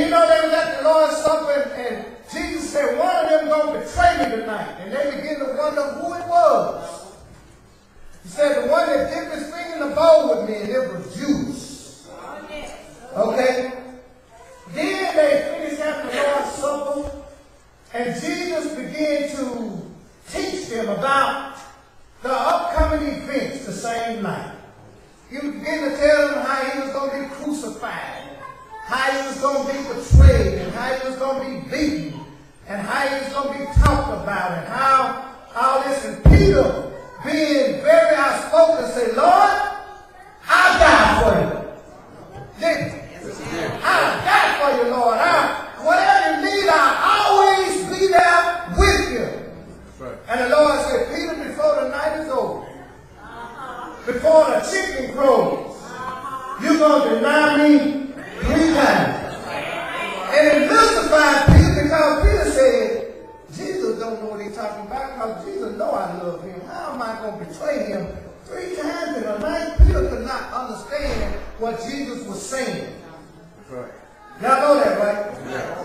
And you know they was at the Lord's Supper, and Jesus said, one of them going to betray me tonight. And they began to wonder who it was. He said, the one that dipped his finger in the bowl with me, and it was Judas. Okay? Then they finished after the Lord's Supper, and Jesus began to teach them about the upcoming events the same night. He began to tell them how he was going to be crucified, how he was going to be betrayed, and how he was going to be beaten, and how he was going to be talked about, and how all this. And Peter, being very outspoken, said, Lord, I'll die for you. I'll die for you, Lord. Whatever you need, I'll always be there with you. Right. And the Lord said, Peter, before the night is over, before the chicken crows, you're going to deny me 3 times. And it mystified Peter, because Peter said, Jesus don't know what he's talking about, because Jesus knows I love him. How am I going to betray him 3 times in a night? Peter could not understand what Jesus was saying. Right. Y'all know that, right? Yeah.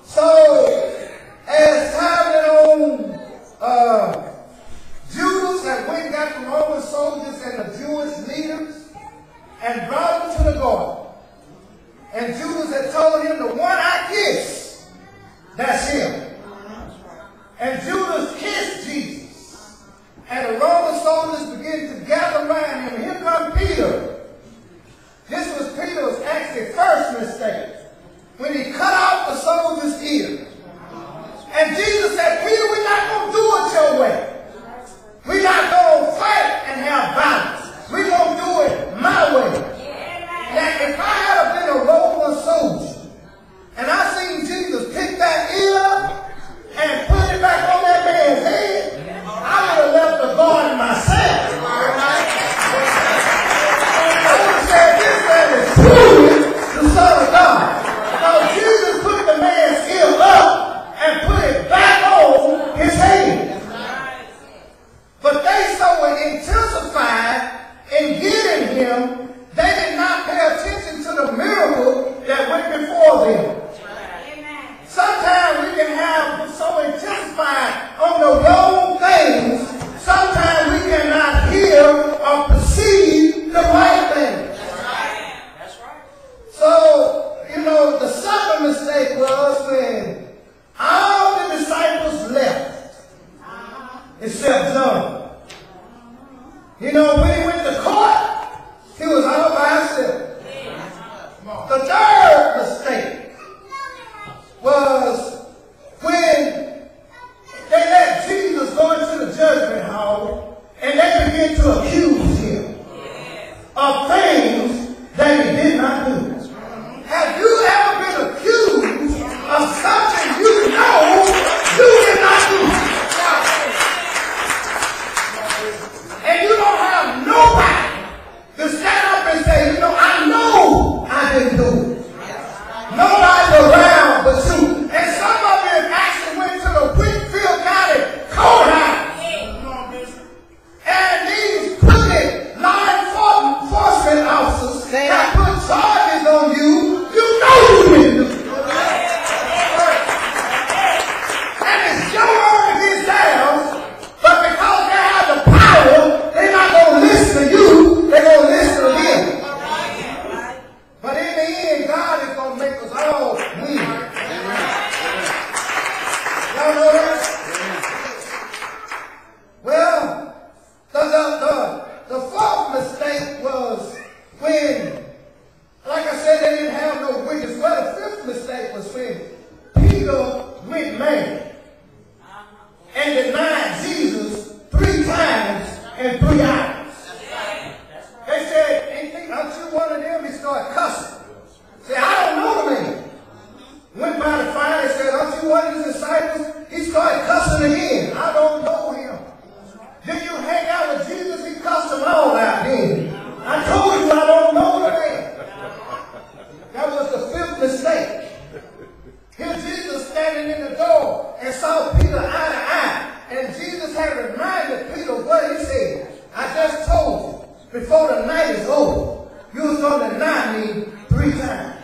So, as time went on, Judas had went and got the Roman soldiers and the Jewish leaders and brought them to the garden. And Judas had told him, the one I kiss, that's him. And Judas kissed Jesus. And the Roman soldiers began to gather around him. Here comes Peter. This was Peter's actually first mistake, when he cut off the soldier's ear. And Jesus said, Peter, we're not going to do it your way. We're not going to fight and have violence. We're going to do it my way. Now, if I had been a Roman soldier, and I seen Jesus pick that ear up and put it back on that man's head, I would have left the garden myself. I would have said, this man is truly the Son of God. So Jesus put the man's ear up and put it back on his head. But they so intensified in getting him, they did not pay attention to the miracle that went before them. Sometimes we can have so intensified on the wrong things, sometimes we cannot hear or perceive the right things. That's right. So, you know, the second mistake was when all the disciples left, except John. You know, when he went to court, he was all by himself. The third mistake was when they let Jesus go into the judgment hall and they began to accuse him of things that he did not do. Have you ever been accused of something you know you did not do? And you don't have nobody to stand up and say, you know, I know I didn't do it. Nobody's around but you. And some of them actually went to the Whitfield County courthouse. And these crooked law enforcement officers that put charges on you, you know you didn't do it. And it's your word against theirs, but because they have the power, they're not going to listen to you, they're going to listen to them. But in the end, God is going to make us all win. Y'all know that? Well, the fourth mistake was when, like I said, they didn't have no witness. Well, the fifth mistake was when Peter went mad and denied Jesus 3 times in 3 hours. They said, aren't you one of them? He started cussing. Said, I don't know the man. Went by the fire and said, aren't you one of his disciples? He started cussing again. I don't know him. Did you hang out with Jesus? He cussed them all out then. I told you I don't know the man. That was the 5th mistake. Here Jesus standing in the door and saw Peter eye to eye. And Jesus had reminded Peter what he said. I just told you, before the night is over, you was going to deny me 3 times.